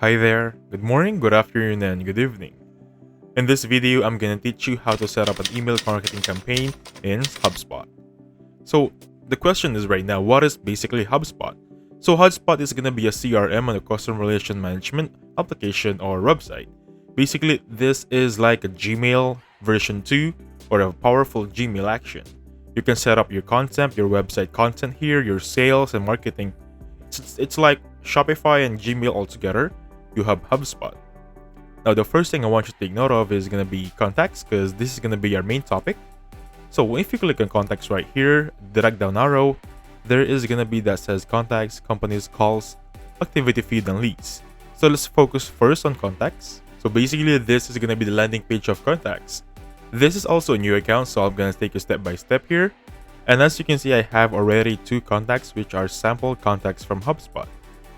Hi there, good morning, good afternoon, and good evening. In this video, I'm gonna teach you how to set up an email marketing campaign in HubSpot. So the question is right now, what is basically HubSpot? So HubSpot is gonna be a CRM and a customer relation management application or website. Basically, this is like a Gmail version 2 or a powerful Gmail action. You can set up your content, your website content here, your sales and marketing. It's like Shopify and Gmail all together. You have HubSpot. Now, the first thing I want you to take note of is going to be contacts, because this is going to be our main topic. So if you click on contacts right here, drag down arrow, there is going to be that says contacts, companies, calls, activity feed, and leads. So let's focus first on contacts. So basically, this is going to be the landing page of contacts. This is also a new account, so I'm going to take you step by step here. And as you can see, I have already 2 contacts, which are sample contacts from HubSpot.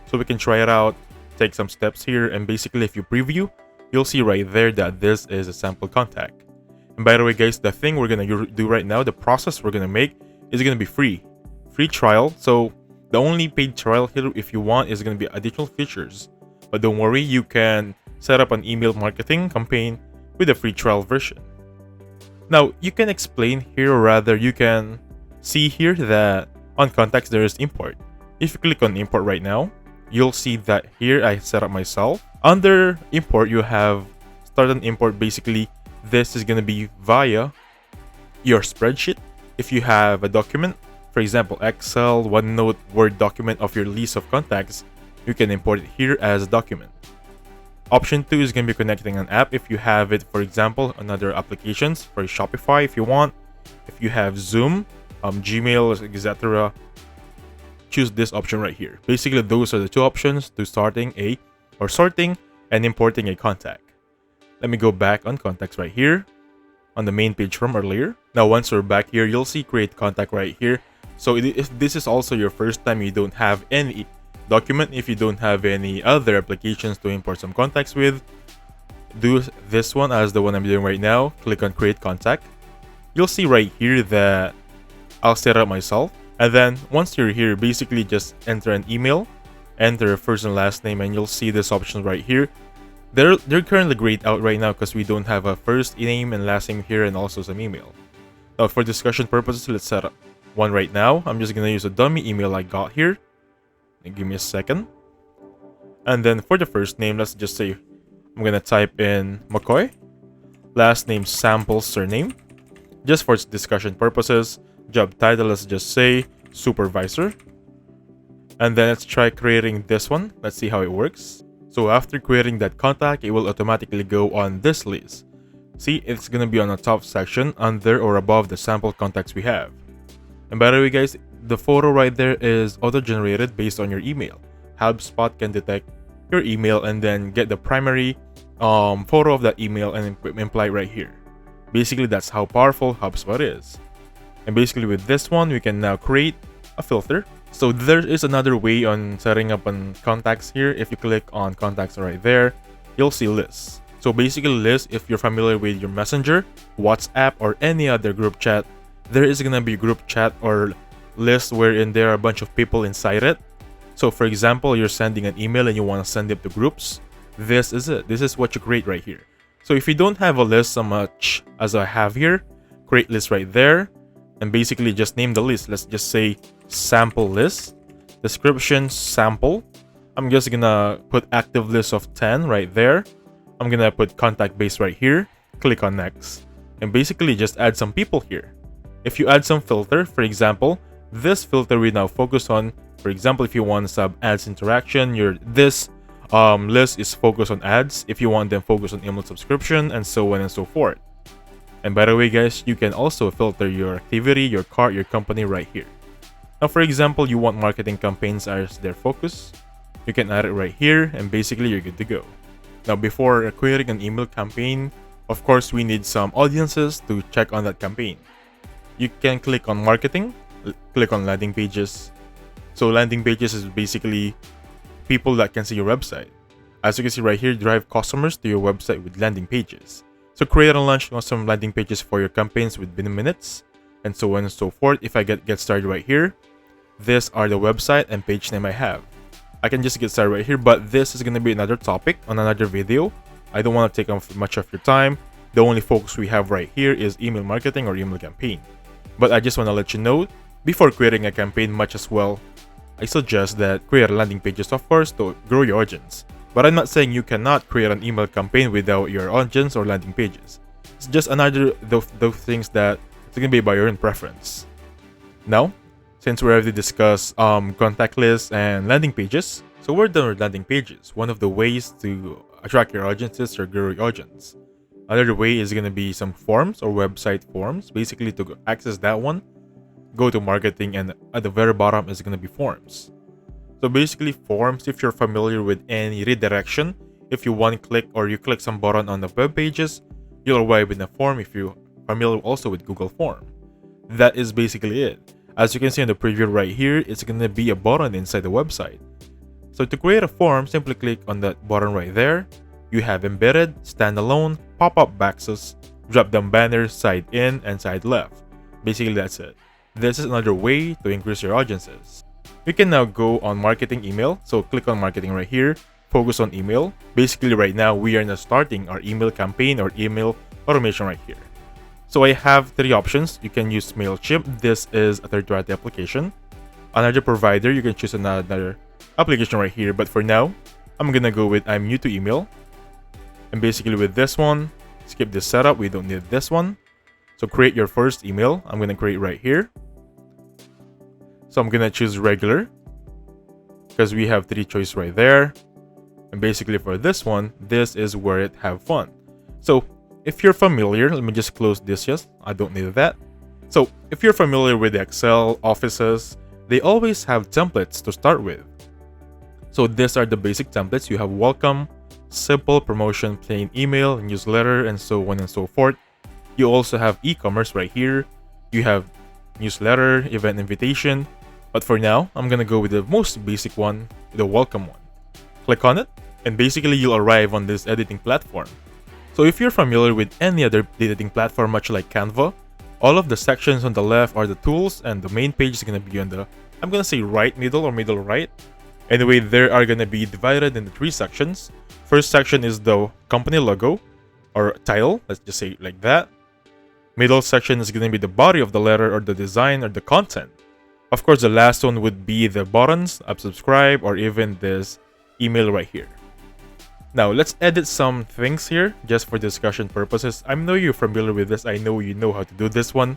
So we can try it out, take some steps here, and basically if you preview, you'll see right there that this is a sample contact. And by the way guys, the thing we're gonna do right now, the process we're gonna make is gonna be free trial. So the only paid trial here, if you want, is gonna be additional features, but don't worry, you can set up an email marketing campaign with a free trial version. Now you can explain here, or rather you can see here that on contacts there is import. If you click on import right now, you'll see that here I set up myself. Under import, you have start an import. Basically, this is going to be via your spreadsheet. If you have a document, for example, Excel, OneNote, Word document of your list of contacts, you can import it here as a document. Option 2 is going to be connecting an app. If you have it, for example, on other applications, for Shopify if you want. If you have Zoom, Gmail, etc., choose this option right here. Basically, those are the 2 options to sorting and importing a contact. Let me go back on contacts right here on the main page from earlier. Now, once we're back here, you'll see create contact right here. So if this is also your first time, you don't have any document, if you don't have any other applications to import some contacts with, do this one as the one I'm doing right now. Click on create contact. You'll see right here that I'll set up myself. And then once you're here, basically just enter an email, enter first and last name, and you'll see this option right here. They're currently grayed out right now because we don't have a first name and last name here and also some email. Now for discussion purposes, let's set up one right now. I'm just gonna use a dummy email I got here. Give me a second. And then for the first name, let's just say I'm gonna type in McCoy. Last name sample surname. Just for discussion purposes. Job title, let's just say supervisor. And then let's try creating this one. Let's see how it works. So after creating that contact, it will automatically go on this list. See, it's gonna be on the top section under or above the sample contacts we have. And by the way guys, the photo right there is auto-generated based on your email. HubSpot can detect your email and then get the primary photo of that email and imply right here. Basically, that's how powerful HubSpot is. And basically with this one, we can now create a filter. So there is another way on setting up on contacts here. If you click on contacts right there, you'll see lists. So basically lists, if you're familiar with your Messenger, WhatsApp, or any other group chat, there is gonna be group chat or list wherein there are a bunch of people inside it. So for example, you're sending an email and you want to send it to groups. This is it. This is what you create right here. So if you don't have a list so much as I have here, create list right there. And basically just name the list. Let's just say sample list. Description sample. I'm just gonna put active list of 10 right there. I'm gonna put contact base right here. Click on next. And basically just add some people here. If you add some filter, for example, this filter we now focus on. For example, if you want sub ads interaction, this list is focused on ads. If you want them focus on email subscription, and so on and so forth. And by the way guys, you can also filter your activity, your cart, your company right here. Now for example, you want marketing campaigns as their focus. You can add it right here and basically you're good to go. Now before creating an email campaign, of course we need some audiences to check on that campaign. You can click on marketing, click on landing pages. So landing pages is basically people that can see your website. As you can see right here, drive customers to your website with landing pages. So create and launch some landing pages for your campaigns within minutes, and so on and so forth. If I get started right here, these are the website and page name I have. I can just get started right here, but this is going to be another topic on another video. I don't want to take up much of your time. The only focus we have right here is email marketing or email campaign. But I just want to let you know, before creating a campaign much as well, I suggest that create landing pages, of course, to grow your audience. But I'm not saying you cannot create an email campaign without your audience or landing pages. It's just another those things that it's going to be by your own preference. Now, since we already discussed contact lists and landing pages, so we're done with landing pages. One of the ways to attract your audiences or grow your audience. Another way is going to be some forms or website forms. Basically, to access that one, go to marketing, and at the very bottom is going to be forms. So basically, forms, if you're familiar with any redirection, if you one click or you click some button on the web pages, you'll arrive in a form. If you're familiar also with Google Form, that is basically it. As you can see in the preview right here, it's going to be a button inside the website. So to create a form, simply click on that button right there. You have embedded, standalone, pop-up boxes, drop-down banners, side in, and side left. Basically, that's it. This is another way to increase your audiences. We can now go on marketing email. So click on marketing right here, focus on email. Basically, right now, we are now starting our email campaign or email automation right here. So I have three options. You can use MailChimp. This is a third-party application. Another provider, you can choose another application right here. But for now, I'm gonna go with I'm new to email. And basically with this one, skip this setup. We don't need this one. So create your first email. I'm gonna create right here. So I'm gonna choose regular because we have three choices right there. And basically for this one, this is where it have fun. So if you're familiar, let me just close this. Yes, I don't need that. So if you're familiar with Excel, Offices, they always have templates to start with. So these are the basic templates. You have welcome, simple, promotion, plain email, newsletter, and so on and so forth. You also have e-commerce right here. You have newsletter, event invitation. But for now, I'm gonna go with the most basic one, the welcome one. Click on it, and basically you'll arrive on this editing platform. So if you're familiar with any other editing platform, much like Canva, all of the sections on the left are the tools, and the main page is gonna be on the, I'm gonna say right middle or middle right. Anyway, they are gonna be divided into three sections. First section is the company logo or title, let's just say it like that. Middle section is gonna be the body of the letter or the design or the content. Of course, the last one would be the buttons, subscribe, or even this email right here. Now, let's edit some things here just for discussion purposes. I know you're familiar with this. I know you know how to do this one,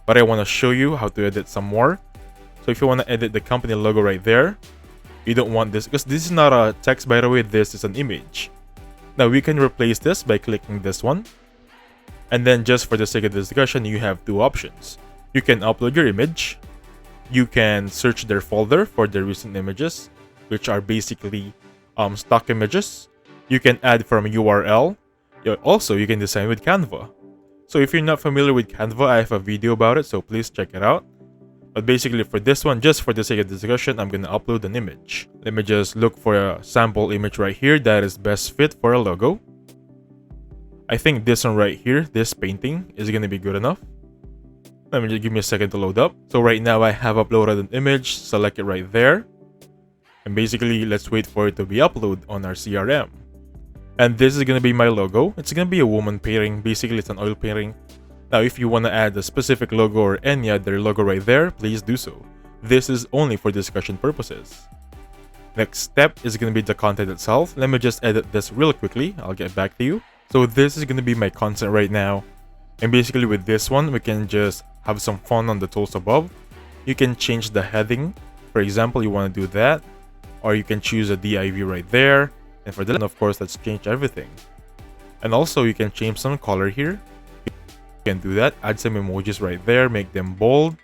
but I want to show you how to edit some more. So if you want to edit the company logo right there, you don't want this because this is not a text, by the way. This is an image. Now, we can replace this by clicking this one. And then just for the sake of discussion, you have two options. You can upload your image. You can search their folder for their recent images, which are basically stock images. You can add from a URL. Also, you can design with Canva. So if you're not familiar with Canva, I have a video about it, so please check it out. But basically for this one, just for the sake of discussion, I'm going to upload an image. Let me just look for a sample image right here that is best fit for a logo. I think this one right here, this painting, is going to be good enough. Let me just give me a second to load up. So right now I have uploaded an image, select it right there. And basically, let's wait for it to be uploaded on our CRM. And this is going to be my logo. It's going to be a woman painting. Basically, it's an oil painting. Now, if you want to add a specific logo or any other logo right there, please do so. This is only for discussion purposes. Next step is going to be the content itself. Let me just edit this real quickly. I'll get back to you. So this is going to be my content right now. And basically with this one, we can just have some fun on the tools above. You can change the heading. For example, you want to do that. Or you can choose a div right there. And for that, of course, let's change everything. And also, you can change some color here. You can do that. Add some emojis right there. Make them bold.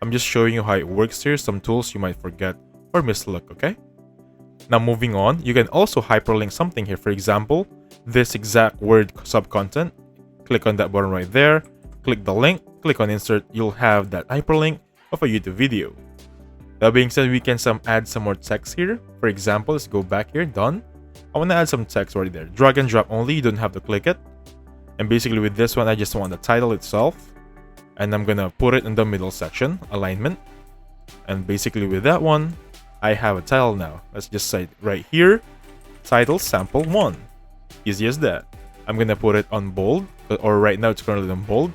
I'm just showing you how it works here. Some tools you might forget or mislook, okay? Now, moving on, you can also hyperlink something here. For example, this exact word sub-content. Click on that button right there. Click the link. Click on insert. You'll have that hyperlink of a YouTube video. That being said, we can add some more text here. For example, let's go back here. Done. I want to add some text right there. Drag and drop only. You don't have to click it. And basically with this one, I just want the title itself. And I'm going to put it in the middle section. Alignment. And basically with that one, I have a title now. Let's just say right here, title sample 1. Easy as that. I'm gonna put it on bold, or right now it's currently on bold.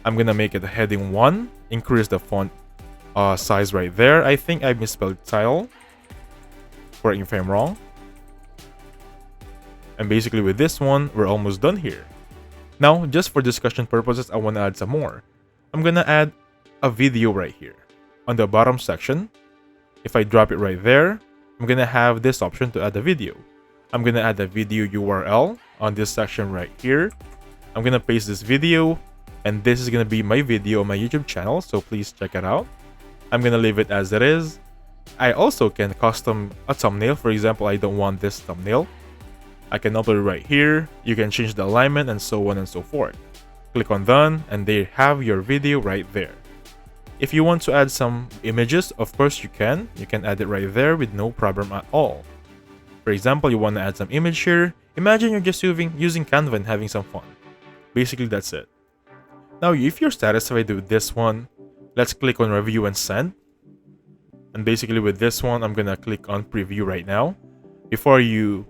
I'm gonna make it a heading 1, increase the font size right there. I think I misspelled title. Correct me if I'm wrong. And basically with this one, we're almost done here. Now, just for discussion purposes, I want to add some more. I'm gonna add a video right here on the bottom section. If I drop it right there, I'm gonna have this option to add a video. I'm gonna add a video URL on this section right here. I'm gonna paste this video, and this is gonna be my video on my YouTube channel, so please check it out. I'm gonna leave it as it is. I also can custom a thumbnail. For example, I don't want this thumbnail. I can upload it right here. You can change the alignment and so on and so forth. Click on done, and they have your video right there. If you want to add some images, of course you can. You can add it right there with no problem at all. For example, you want to add some image here. Imagine you're just using Canva and having some fun. Basically, that's it. Now, if you're satisfied with this one, let's click on review and send. And basically with this one, I'm gonna click on preview right now. Before you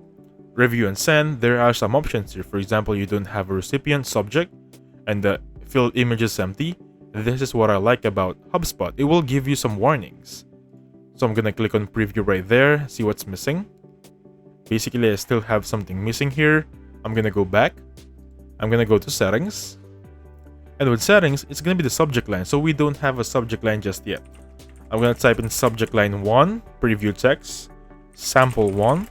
review and send, there are some options here. For example, you don't have a recipient subject and the field image is empty. This is what I like about HubSpot. It will give you some warnings. So I'm gonna click on preview right there, see what's missing. Basically, I still have something missing here. I'm gonna go back. I'm gonna go to settings. And with settings, it's gonna be the subject line. So we don't have a subject line just yet. I'm gonna type in subject line 1, preview text, sample 1.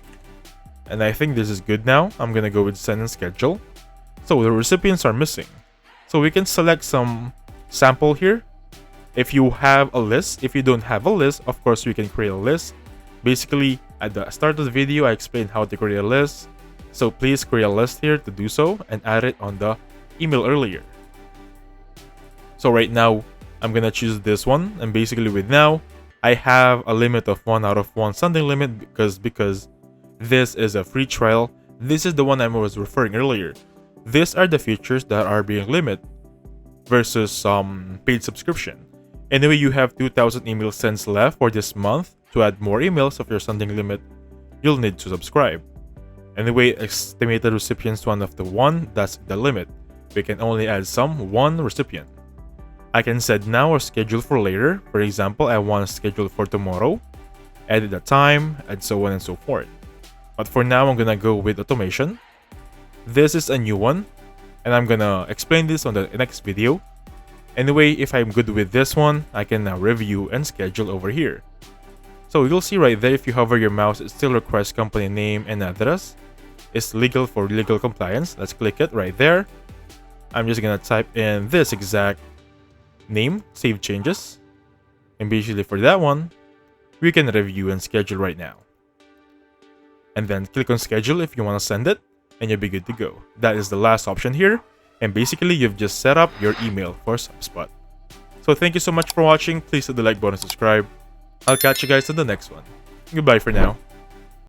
And I think this is good now. I'm gonna go with send and schedule. So the recipients are missing. So we can select some sample here. If you have a list, if you don't have a list, of course we can create a list. Basically, at the start of the video, I explained how to create a list. So please create a list here to do so and add it on the email earlier. So right now, I'm gonna choose this one. And basically with now, I have a limit of 1 out of 1 sending limit because this is a free trial. This is the one I was referring earlier. These are the features that are being limited versus some paid subscription. Anyway, you have 2,000 email sends left for this month. To add more emails of your sending limit, you'll need to subscribe. Anyway, estimated recipients 1 of the 1, that's the limit. We can only add some 1 recipient. I can set now or schedule for later. For example, I want to schedule for tomorrow, edit the time, and so on and so forth. But for now, I'm gonna go with automation. This is a new one, and I'm gonna explain this on the next video. Anyway, if I'm good with this one, I can now review and schedule over here. So you'll see right there, if you hover your mouse, it still requires company name and address. It's legal for legal compliance. Let's click it right there. I'm just gonna type in this exact name, save changes. And basically for that one, we can review and schedule right now. And then click on schedule if you want to send it, and you'll be good to go. That is the last option here. And basically, you've just set up your email for HubSpot. So thank you so much for watching. Please hit the like button and subscribe. I'll catch you guys in the next one. Goodbye for now.